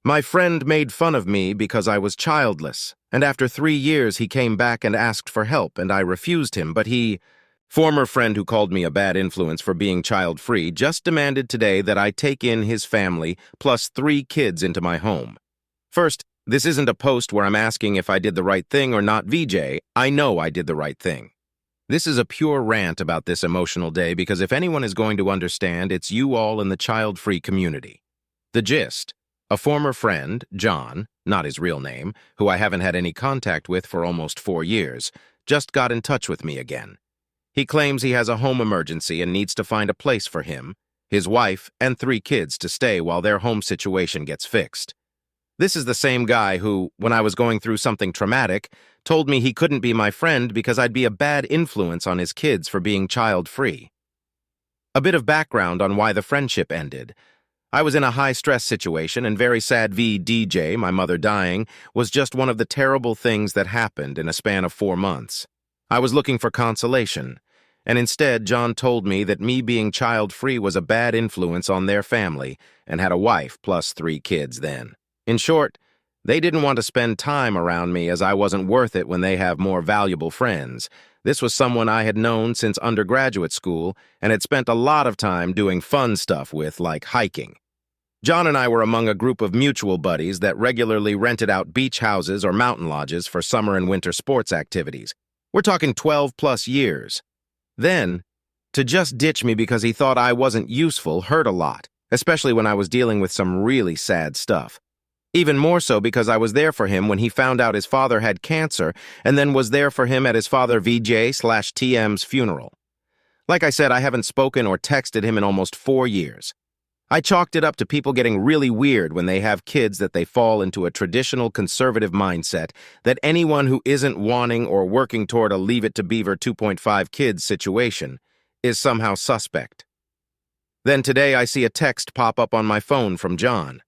My friend made fun of me because I was childless, and after 3 years he came back and asked for help, and I refused him, but former friend who called me a bad influence for being child-free, just demanded today that I take in his family plus 3 kids into my home. First, this isn't a post where I'm asking if I did the right thing or not, VJ. I know I did the right thing. This is a pure rant about this emotional day because if anyone is going to understand, it's you all in the child-free community. The gist: a former friend, John, not his real name, who I haven't had any contact with for almost 4 years, just got in touch with me again. He claims he has a home emergency and needs to find a place for him, his wife, and 3 kids to stay while their home situation gets fixed. This is the same guy who, when I was going through something traumatic, told me he couldn't be my friend because I'd be a bad influence on his kids for being child-free. A bit of background on why the friendship ended. I was in a high-stress situation, and very sad DJ, my mother dying, was just one of the terrible things that happened in a span of 4 months. I was looking for consolation, and instead John told me that me being child-free was a bad influence on their family and had a wife plus 3 kids then. In short, they didn't want to spend time around me as I wasn't worth it when they have more valuable friends. This was someone I had known since undergraduate school and had spent a lot of time doing fun stuff with, like hiking. John and I were among a group of mutual buddies that regularly rented out beach houses or mountain lodges for summer and winter sports activities. We're talking 12+ years. Then, to just ditch me because he thought I wasn't useful hurt a lot, especially when I was dealing with some really sad stuff. Even more so because I was there for him when he found out his father had cancer and then was there for him at his father VJ/TM's funeral. Like I said, I haven't spoken or texted him in almost 4 years. I chalked it up to people getting really weird when they have kids that they fall into a traditional conservative mindset that anyone who isn't wanting or working toward a Leave It to Beaver 2.5 kids situation is somehow suspect. Then today I see a text pop up on my phone from John.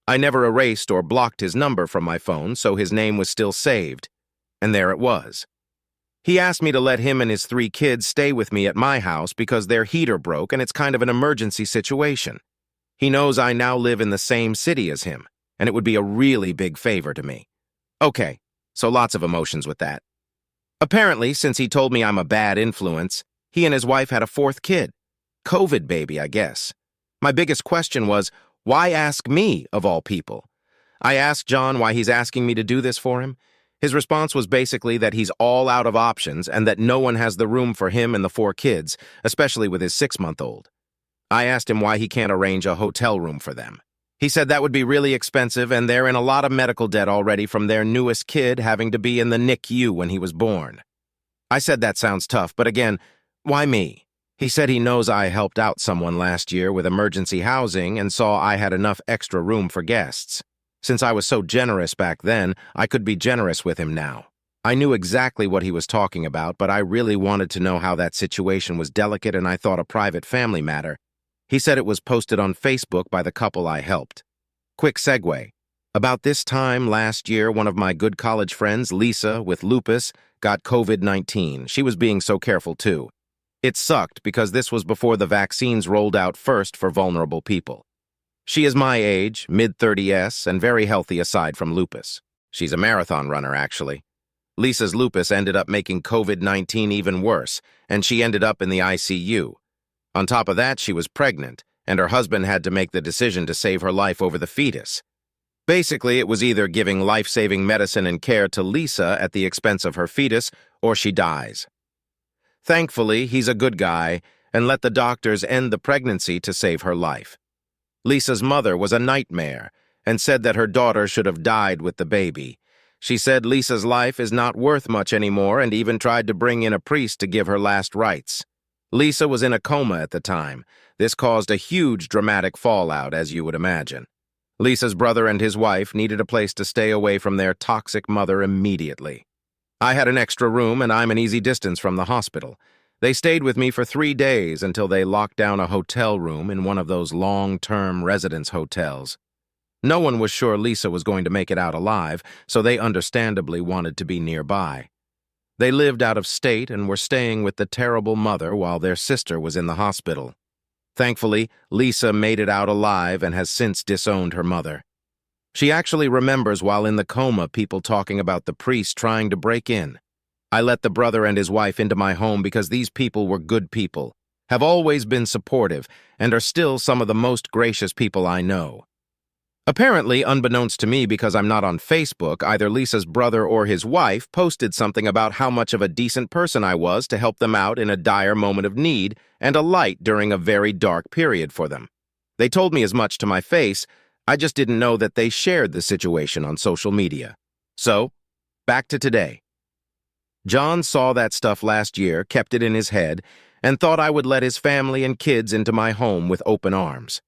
I never erased or blocked his number from my phone, so his name was still saved. And there it was. He asked me to let him and his 3 kids stay with me at my house because their heater broke and it's kind of an emergency situation. He knows I now live in the same city as him, and it would be a really big favor to me. Okay, so lots of emotions with that. Apparently, since he told me I'm a bad influence, he and his wife had a 4th kid. COVID baby, I guess. My biggest question was, why ask me, of all people? I asked John why he's asking me to do this for him. His response was basically that he's all out of options and that no one has the room for him and the 4 kids, especially with his 6-month-old. I asked him why he can't arrange a hotel room for them. He said that would be really expensive and they're in a lot of medical debt already from their newest kid having to be in the NICU when he was born. I said that sounds tough, but again, why me? He said he knows I helped out someone last year with emergency housing and saw I had enough extra room for guests. Since I was so generous back then, I could be generous with him now. I knew exactly what he was talking about, but I really wanted to know how that situation was delicate and I thought a private family matter. He said it was posted on Facebook by the couple I helped. Quick segue. About this time last year, one of my good college friends, Lisa, with lupus, got COVID-19. She was being so careful too. It sucked because this was before the vaccines rolled out first for vulnerable people. She is my age, mid-30s, and very healthy aside from lupus. She's a marathon runner, actually. Lisa's lupus ended up making COVID-19 even worse, and she ended up in the ICU. On top of that, she was pregnant, and her husband had to make the decision to save her life over the fetus. Basically, it was either giving life-saving medicine and care to Lisa at the expense of her fetus, or she dies. Thankfully, he's a good guy and let the doctors end the pregnancy to save her life. Lisa's mother was a nightmare and said that her daughter should have died with the baby. She said Lisa's life is not worth much anymore and even tried to bring in a priest to give her last rites. Lisa was in a coma at the time. This caused a huge dramatic fallout, as you would imagine. Lisa's brother and his wife needed a place to stay away from their toxic mother immediately. I had an extra room and I'm an easy distance from the hospital. They stayed with me for 3 days until they locked down a hotel room in one of those long-term residence hotels. No one was sure Lisa was going to make it out alive, so they understandably wanted to be nearby. They lived out of state and were staying with the terrible mother while their sister was in the hospital. Thankfully, Lisa made it out alive and has since disowned her mother. She actually remembers while in the coma people talking about the priest trying to break in. I let the brother and his wife into my home because these people were good people, have always been supportive, and are still some of the most gracious people I know. Apparently, unbeknownst to me because I'm not on Facebook, either Lisa's brother or his wife posted something about how much of a decent person I was to help them out in a dire moment of need and a light during a very dark period for them. They told me as much to my face, I just didn't know that they shared the situation on social media. So, back to today. John saw that stuff last year, kept it in his head, and thought I would let his family and kids into my home with open arms.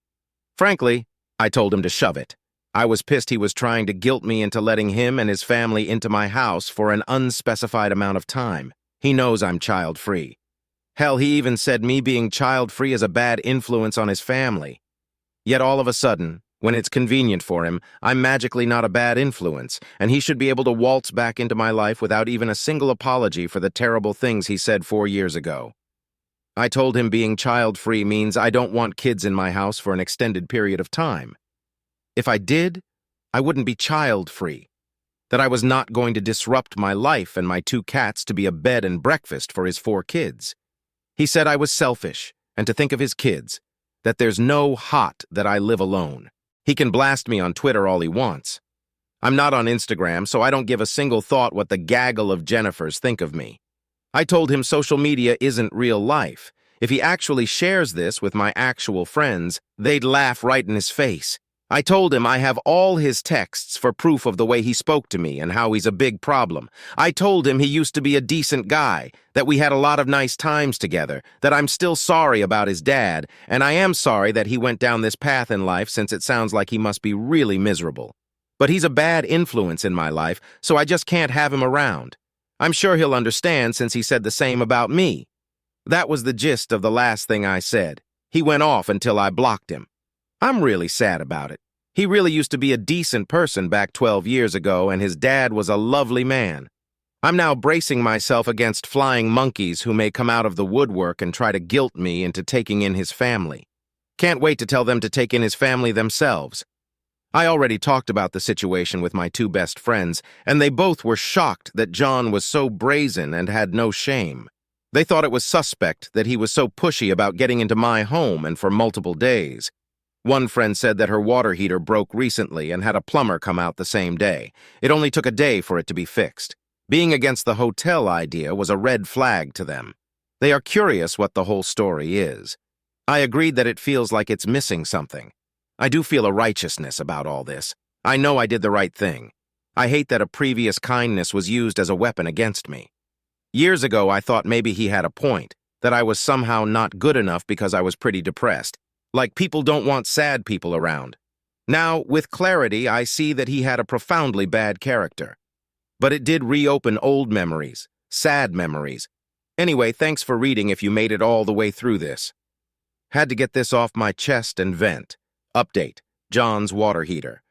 Frankly, I told him to shove it. I was pissed he was trying to guilt me into letting him and his family into my house for an unspecified amount of time. He knows I'm child-free. Hell, he even said me being child-free is a bad influence on his family. Yet all of a sudden, when it's convenient for him, I'm magically not a bad influence, and he should be able to waltz back into my life without even a single apology for the terrible things he said 4 years ago. I told him being child-free means I don't want kids in my house for an extended period of time. If I did, I wouldn't be child-free. That I was not going to disrupt my life and my 2 cats to be a bed and breakfast for his 4 kids. He said I was selfish, and to think of his kids, that there's no hot that I live alone. He can blast me on Twitter all he wants. I'm not on Instagram, so I don't give a single thought what the gaggle of Jennifers think of me. I told him social media isn't real life. If he actually shares this with my actual friends, they'd laugh right in his face. I told him I have all his texts for proof of the way he spoke to me and how he's a big problem. I told him he used to be a decent guy, that we had a lot of nice times together, that I'm still sorry about his dad, and I am sorry that he went down this path in life since it sounds like he must be really miserable. But he's a bad influence in my life, so I just can't have him around. I'm sure he'll understand since he said the same about me. That was the gist of the last thing I said. He went off until I blocked him. I'm really sad about it. He really used to be a decent person back 12 years ago, and his dad was a lovely man. I'm now bracing myself against flying monkeys who may come out of the woodwork and try to guilt me into taking in his family. Can't wait to tell them to take in his family themselves. I already talked about the situation with my 2 best friends, and they both were shocked that John was so brazen and had no shame. They thought it was suspect that he was so pushy about getting into my home and for multiple days. One friend said that her water heater broke recently and had a plumber come out the same day. It only took a day for it to be fixed. Being against the hotel idea was a red flag to them. They are curious what the whole story is. I agreed that it feels like it's missing something. I do feel a righteousness about all this. I know I did the right thing. I hate that a previous kindness was used as a weapon against me. Years ago, I thought maybe he had a point, that I was somehow not good enough because I was pretty depressed. Like people don't want sad people around. Now, with clarity, I see that he had a profoundly bad character. But it did reopen old memories, sad memories. Anyway, thanks for reading if you made it all the way through this. Had to get this off my chest and vent. Update: John's water heater.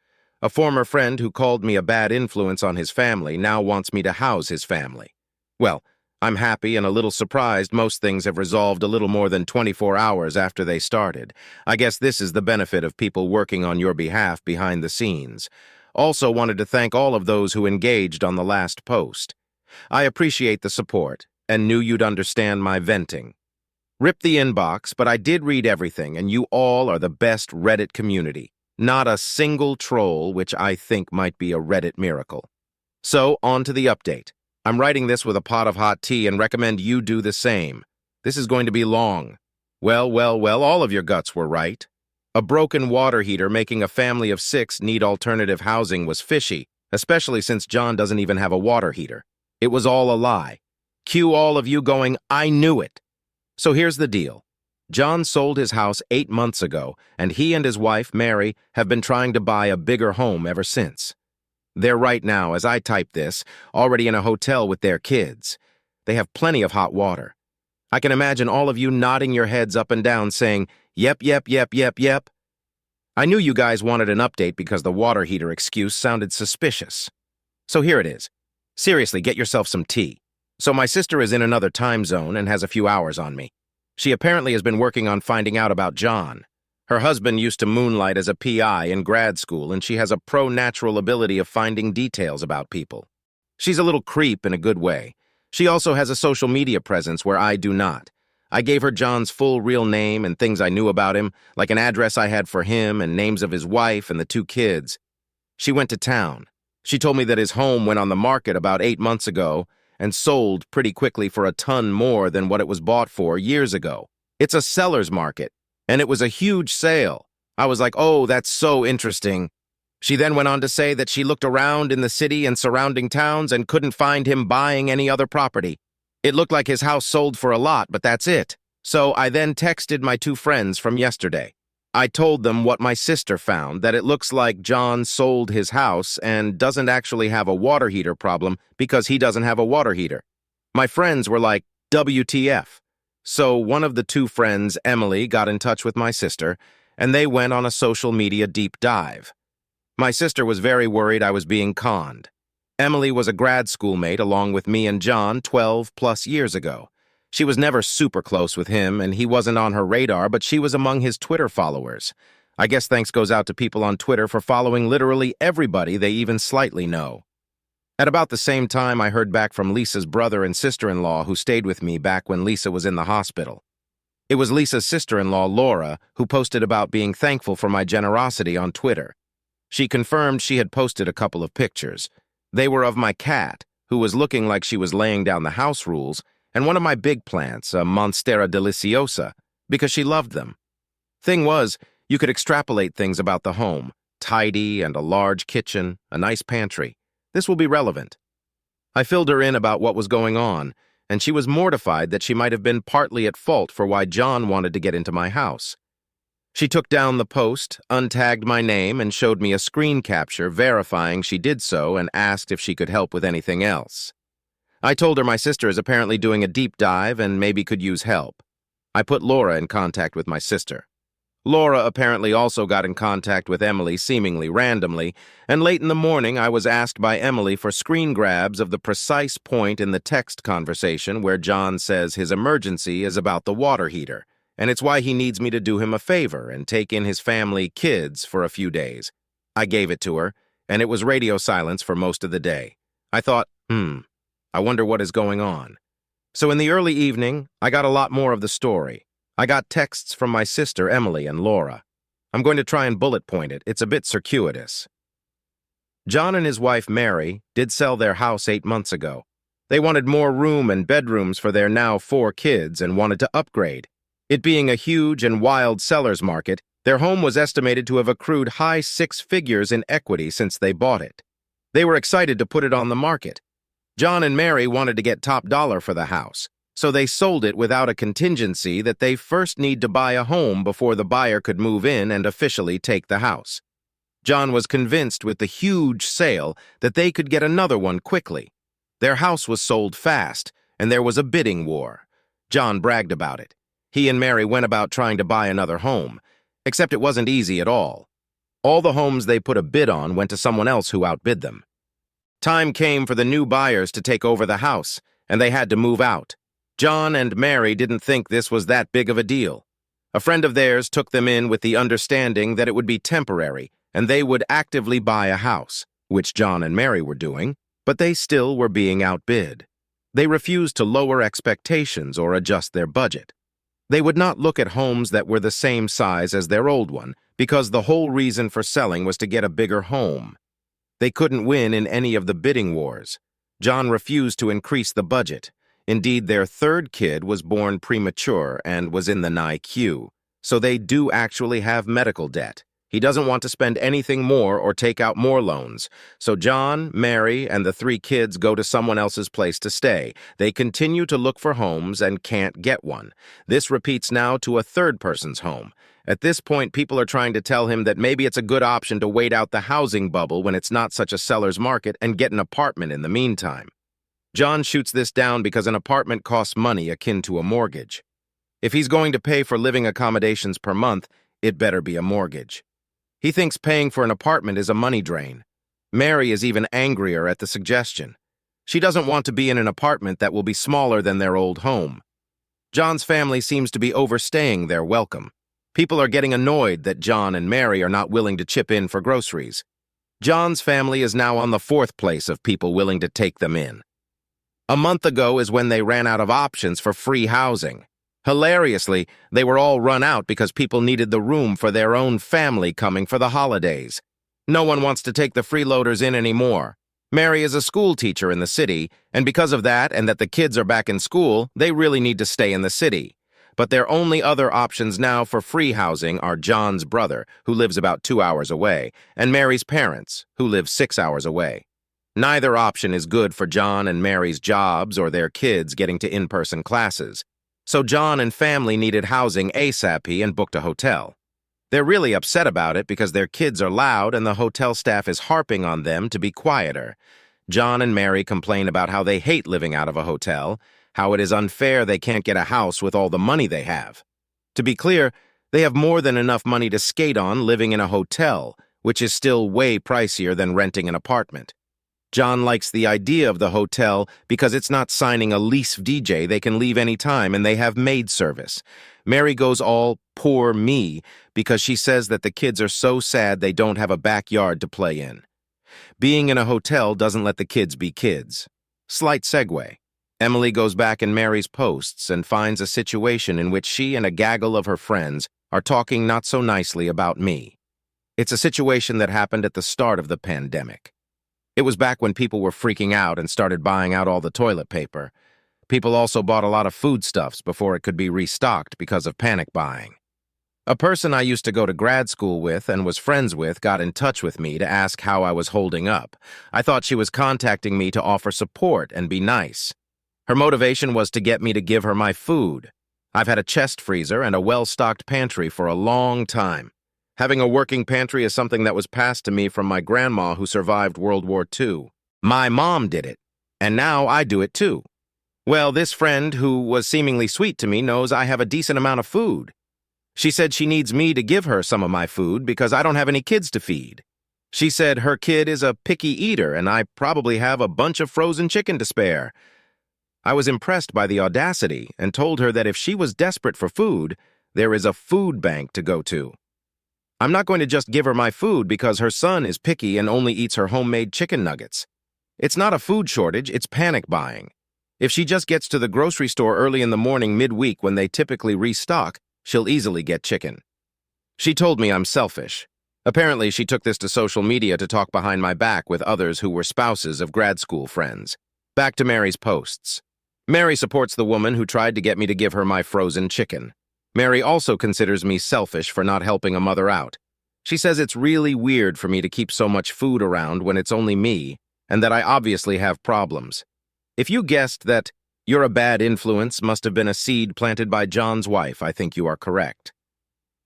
A former friend who called me a bad influence on his family now wants me to house his family. Well, I'm happy and a little surprised most things have resolved a little more than 24 hours after they started. I guess this is the benefit of people working on your behalf behind the scenes. Also wanted to thank all of those who engaged on the last post. I appreciate the support and knew you'd understand my venting. Rip the inbox, but I did read everything, and you all are the best Reddit community. Not a single troll, which I think might be a Reddit miracle. So, on to the update. I'm writing this with a pot of hot tea and recommend you do the same. This is going to be long. Well, all of your guts were right. A broken water heater making a family of 6 need alternative housing was fishy, especially since John doesn't even have a water heater. It was all a lie. Cue all of you going, I knew it. So here's the deal. John sold his house 8 months ago, and he and his wife, Mary, have been trying to buy a bigger home ever since. They're right now, as I type this, already in a hotel with their kids. They have plenty of hot water. I can imagine all of you nodding your heads up and down saying, yep. I knew you guys wanted an update because the water heater excuse sounded suspicious. So here it is. Seriously, get yourself some tea. So my sister is in another time zone and has a few hours on me. She apparently has been working on finding out about John. Her husband used to moonlight as a PI in grad school, and she has a pro-natural ability of finding details about people. She's a little creep in a good way. She also has a social media presence where I do not. I gave her John's full real name and things I knew about him, like an address I had for him and names of his wife and the 2 kids. She went to town. She told me that his home went on the market about 8 months ago and sold pretty quickly for a ton more than what it was bought for years ago. It's a seller's market, and it was a huge sale. I was like, oh, that's so interesting. She then went on to say that she looked around in the city and surrounding towns and couldn't find him buying any other property. It looked like his house sold for a lot, but that's it. So I then texted my 2 friends from yesterday. I told them what my sister found, that it looks like John sold his house and doesn't actually have a water heater problem because he doesn't have a water heater. My friends were like, WTF. So one of the 2 friends, Emily, got in touch with my sister, and they went on a social media deep dive. My sister was very worried I was being conned. Emily was a grad school mate along with me and John 12+ years ago. She was never super close with him, and he wasn't on her radar, but she was among his Twitter followers. I guess thanks goes out to people on Twitter for following literally everybody they even slightly know. At about the same time, I heard back from Lisa's brother and sister-in-law who stayed with me back when Lisa was in the hospital. It was Lisa's sister-in-law, Laura, who posted about being thankful for my generosity on Twitter. She confirmed she had posted a couple of pictures. They were of my cat, who was looking like she was laying down the house rules, and one of my big plants, a Monstera deliciosa, because she loved them. Thing was, you could extrapolate things about the home. Tidy and a large kitchen, a nice pantry. This will be relevant. I filled her in about what was going on, and she was mortified that she might have been partly at fault for why John wanted to get into my house. She took down the post, untagged my name, and showed me a screen capture verifying she did so and asked if she could help with anything else. I told her my sister is apparently doing a deep dive and maybe could use help. I put Laura in contact with my sister. Laura apparently also got in contact with Emily seemingly randomly, and late in the morning I was asked by Emily for screen grabs of the precise point in the text conversation where John says his emergency is about the water heater, and it's why he needs me to do him a favor and take in his family kids for a few days. I gave it to her, and it was radio silence for most of the day. I thought, I wonder what is going on. So in the early evening, I got a lot more of the story. I got texts from my sister, Emily, and Laura. I'm going to try and bullet point it. It's a bit circuitous. John and his wife, Mary, did sell their house 8 months ago. They wanted more room and bedrooms for their now 4 kids and wanted to upgrade. It being a huge and wild seller's market, their home was estimated to have accrued high 6 figures in equity since they bought it. They were excited to put it on the market. John and Mary wanted to get top dollar for the house, so they sold it without a contingency that they first need to buy a home before the buyer could move in and officially take the house. John was convinced with the huge sale that they could get another one quickly. Their house was sold fast, and there was a bidding war. John bragged about it. He and Mary went about trying to buy another home, except it wasn't easy at all. All the homes they put a bid on went to someone else who outbid them. Time came for the new buyers to take over the house, and they had to move out. John and Mary didn't think this was that big of a deal. A friend of theirs took them in with the understanding that it would be temporary, and they would actively buy a house, which John and Mary were doing, but they still were being outbid. They refused to lower expectations or adjust their budget. They would not look at homes that were the same size as their old one, because the whole reason for selling was to get a bigger home. They couldn't win in any of the bidding wars. John refused to increase the budget. Indeed, their 3rd kid was born premature and was in the NICU, so they do actually have medical debt. He doesn't want to spend anything more or take out more loans. So John, Mary, and the 3 kids go to someone else's place to stay. They continue to look for homes and can't get one. This repeats now to a 3rd person's home. At this point, people are trying to tell him that maybe it's a good option to wait out the housing bubble when it's not such a seller's market and get an apartment in the meantime. John shoots this down because an apartment costs money akin to a mortgage. If he's going to pay for living accommodations per month, it better be a mortgage. He thinks paying for an apartment is a money drain. Mary is even angrier at the suggestion. She doesn't want to be in an apartment that will be smaller than their old home. John's family seems to be overstaying their welcome. People are getting annoyed that John and Mary are not willing to chip in for groceries. John's family is now on the fourth place of people willing to take them in. A month ago is when they ran out of options for free housing. Hilariously, they were all run out because people needed the room for their own family coming for the holidays. No one wants to take the freeloaders in anymore. Mary is a school teacher in the city, and because of that and that the kids are back in school, they really need to stay in the city. But their only other options now for free housing are John's brother, who lives about 2 hours away, and Mary's parents, who live 6 hours away. Neither option is good for John and Mary's jobs or their kids getting to in-person classes. So John and family needed housing ASAP and booked a hotel. They're really upset about it because their kids are loud and the hotel staff is harping on them to be quieter. John and Mary complain about how they hate living out of a hotel, how it is unfair they can't get a house with all the money they have. To be clear, they have more than enough money to skate on living in a hotel, which is still way pricier than renting an apartment. John likes the idea of the hotel because it's not signing a lease DJ they can leave any time and they have maid service. Mary goes all poor me because she says that the kids are so sad they don't have a backyard to play in. Being in a hotel doesn't let the kids be kids. Slight segue. Emily goes back in Mary's posts and finds a situation in which she and a gaggle of her friends are talking not so nicely about me. It's a situation that happened at the start of the pandemic. It was back when people were freaking out and started buying out all the toilet paper. People also bought a lot of foodstuffs before it could be restocked because of panic buying. A person I used to go to grad school with and was friends with got in touch with me to ask how I was holding up. I thought she was contacting me to offer support and be nice. Her motivation was to get me to give her my food. I've had a chest freezer and a well-stocked pantry for a long time. Having a working pantry is something that was passed to me from my grandma who survived World War II. My mom did it, and now I do it too. Well, this friend, who was seemingly sweet to me, knows I have a decent amount of food. She said she needs me to give her some of my food because I don't have any kids to feed. She said her kid is a picky eater and I probably have a bunch of frozen chicken to spare. I was impressed by the audacity and told her that if she was desperate for food, there is a food bank to go to. I'm not going to just give her my food because her son is picky and only eats her homemade chicken nuggets. It's not a food shortage, it's panic buying. If she just gets to the grocery store early in the morning midweek when they typically restock, she'll easily get chicken. She told me I'm selfish. Apparently, she took this to social media to talk behind my back with others who were spouses of grad school friends. Back to Mary's posts. Mary supports the woman who tried to get me to give her my frozen chicken. Mary also considers me selfish for not helping a mother out. She says it's really weird for me to keep so much food around when it's only me, and that I obviously have problems. If you guessed that you're a bad influence must have been a seed planted by John's wife, I think you are correct.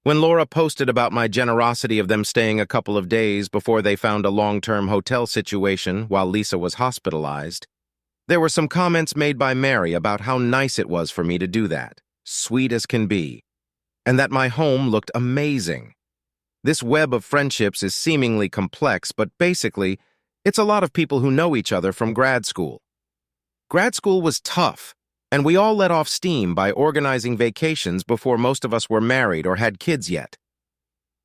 When Laura posted about my generosity of them staying a couple of days before they found a long-term hotel situation while Lisa was hospitalized, there were some comments made by Mary about how nice it was for me to do that, sweet as can be, and that my home looked amazing. This web of friendships is seemingly complex, but basically, it's a lot of people who know each other from grad school. Grad school was tough, and we all let off steam by organizing vacations before most of us were married or had kids yet.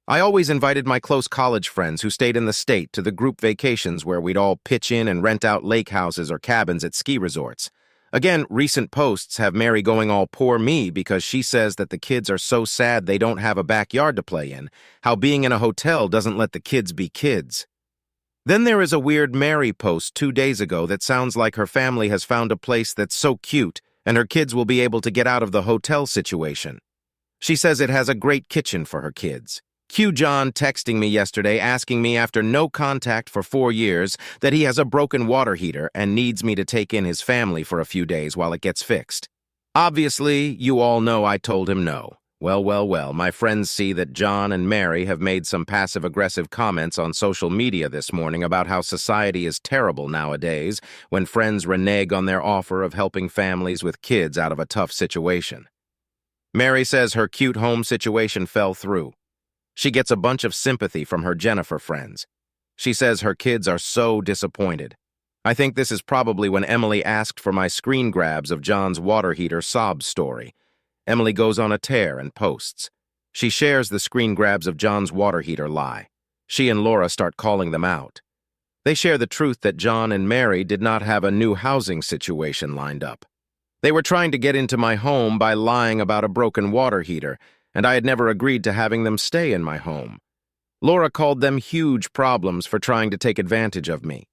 I always invited my close college friends who stayed in the state to the group vacations where we'd all pitch in and rent out lake houses or cabins at ski resorts. Again, recent posts have Mary going all poor me because she says that the kids are so sad they don't have a backyard to play in, how being in a hotel doesn't let the kids be kids. Then there is a weird Mary post 2 days ago that sounds like her family has found a place that's so cute and her kids will be able to get out of the hotel situation. She says it has a great kitchen for her kids. Cue John texting me yesterday asking me after no contact for 4 years that he has a broken water heater and needs me to take in his family for a few days while it gets fixed. Obviously, you all know I told him no. Well, my friends see that John and Mary have made some passive-aggressive comments on social media this morning about how society is terrible nowadays when friends renege on their offer of helping families with kids out of a tough situation. Mary says her cute home situation fell through. She gets a bunch of sympathy from her Jennifer friends. She says her kids are so disappointed. I think this is probably when Emily asked for my screen grabs of John's water heater sob story. Emily goes on a tear and posts, She shares the screen grabs of John's water heater lie. She and Laura start calling them out. They share the truth that John and Mary did not have a new housing situation lined up. They were trying to get into my home by lying about a broken water heater, and I had never agreed to having them stay in my home. Laura called them huge problems for trying to take advantage of me.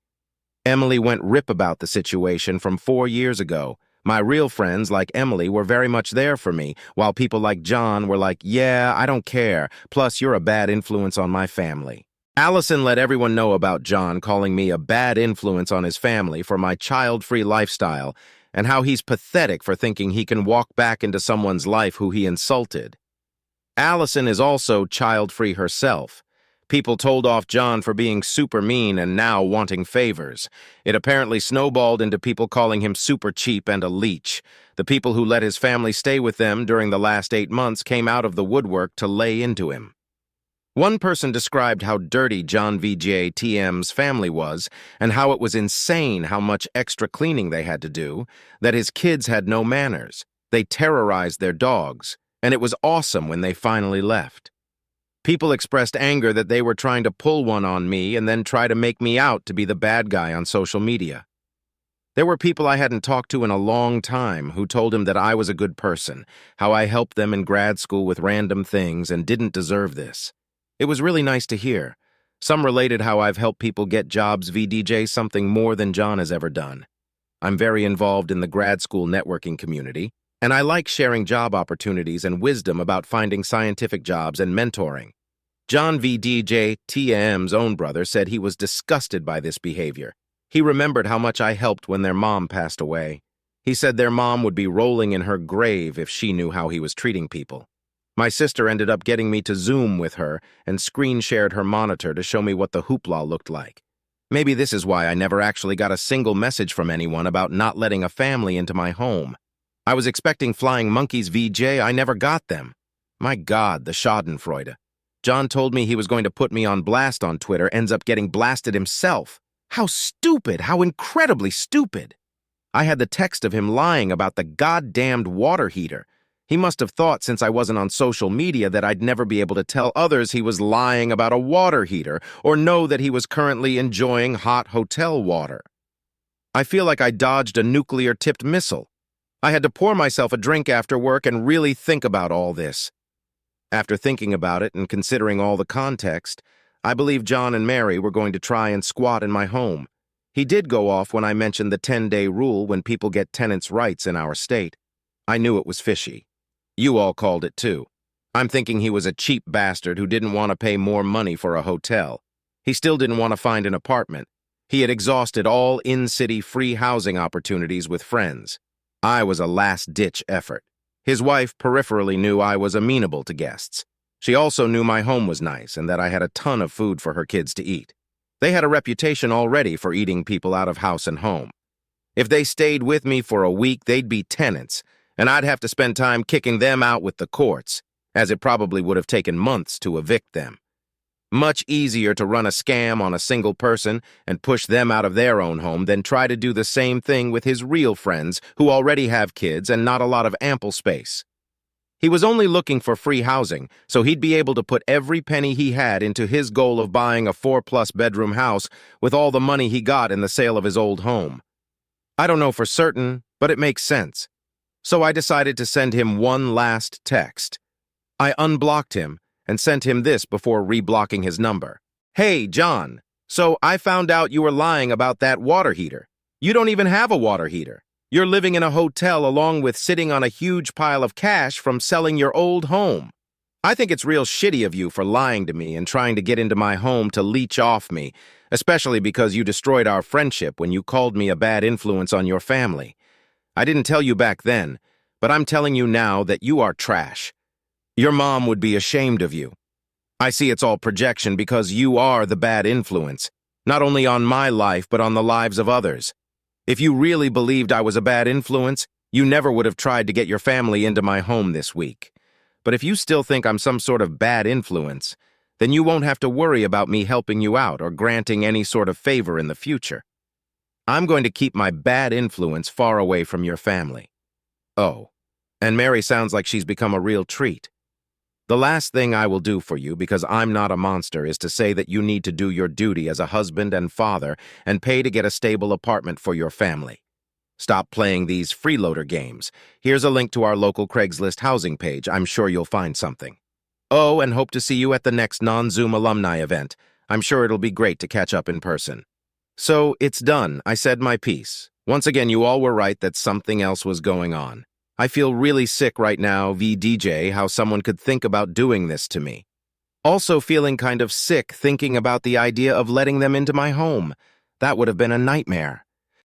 Emily went rip about the situation from 4 years ago. My real friends, like Emily, were very much there for me, while people like John were like, yeah, I don't care, plus you're a bad influence on my family. Allison let everyone know about John calling me a bad influence on his family for my child-free lifestyle and how he's pathetic for thinking he can walk back into someone's life who he insulted. Allison is also child-free herself. People told off John for being super mean and now wanting favors. It apparently snowballed into people calling him super cheap and a leech. The people who let his family stay with them during the last 8 months came out of the woodwork to lay into him. One person described how dirty John VJTM's family was and how it was insane how much extra cleaning they had to do, that his kids had no manners. They terrorized their dogs, and it was awesome when they finally left. People expressed anger that they were trying to pull one on me and then try to make me out to be the bad guy on social media. There were people I hadn't talked to in a long time who told him that I was a good person, how I helped them in grad school with random things and didn't deserve this. It was really nice to hear. Some related how I've helped people get jobs VDJ, something more than John has ever done. I'm very involved in the grad school networking community, and I like sharing job opportunities and wisdom about finding scientific jobs and mentoring. John VDJTM's own brother said he was disgusted by this behavior. He remembered how much I helped when their mom passed away. He said their mom would be rolling in her grave if she knew how he was treating people. My sister ended up getting me to Zoom with her and screen shared her monitor to show me what the hoopla looked like. Maybe this is why I never actually got a single message from anyone about not letting a family into my home. I was expecting flying monkeys VJ, I never got them. My God, the schadenfreude. John told me he was going to put me on blast on Twitter, ends up getting blasted himself. How stupid, how incredibly stupid. I had the text of him lying about the goddamned water heater. He must have thought since I wasn't on social media that I'd never be able to tell others he was lying about a water heater or know that he was currently enjoying hot hotel water. I feel like I dodged a nuclear-tipped missile. I had to pour myself a drink after work and really think about all this. After thinking about it and considering all the context, I believe John and Mary were going to try and squat in my home. He did go off when I mentioned the 10-day rule when people get tenants' rights in our state. I knew it was fishy. You all called it too. I'm thinking he was a cheap bastard who didn't want to pay more money for a hotel. He still didn't want to find an apartment. He had exhausted all in-city free housing opportunities with friends. I was a last-ditch effort. His wife peripherally knew I was amenable to guests. She also knew my home was nice and that I had a ton of food for her kids to eat. They had a reputation already for eating people out of house and home. If they stayed with me for a week, they'd be tenants, and I'd have to spend time kicking them out with the courts, as it probably would have taken months to evict them. Much easier to run a scam on a single person and push them out of their own home than try to do the same thing with his real friends who already have kids and not a lot of ample space. He was only looking for free housing, so he'd be able to put every penny he had into his goal of buying a 4+ bedroom house with all the money he got in the sale of his old home. I don't know for certain, but it makes sense. So I decided to send him one last text. I unblocked him and sent him this before reblocking his number. Hey, John, so I found out you were lying about that water heater. You don't even have a water heater. You're living in a hotel along with sitting on a huge pile of cash from selling your old home. I think it's real shitty of you for lying to me and trying to get into my home to leech off me, especially because you destroyed our friendship when you called me a bad influence on your family. I didn't tell you back then, but I'm telling you now that you are trash. Your mom would be ashamed of you. I see it's all projection because you are the bad influence, not only on my life but on the lives of others. If you really believed I was a bad influence, you never would have tried to get your family into my home this week. But if you still think I'm some sort of bad influence, then you won't have to worry about me helping you out or granting any sort of favor in the future. I'm going to keep my bad influence far away from your family. Oh, and Mary sounds like she's become a real treat. The last thing I will do for you, because I'm not a monster, is to say that you need to do your duty as a husband and father and pay to get a stable apartment for your family. Stop playing these freeloader games. Here's a link to our local Craigslist housing page. I'm sure you'll find something. Oh, and hope to see you at the next non-Zoom alumni event. I'm sure it'll be great to catch up in person. So, it's done. I said my piece. Once again, you all were right that something else was going on. I feel really sick right now, VDJ, how someone could think about doing this to me. Also feeling kind of sick thinking about the idea of letting them into my home. That would have been a nightmare.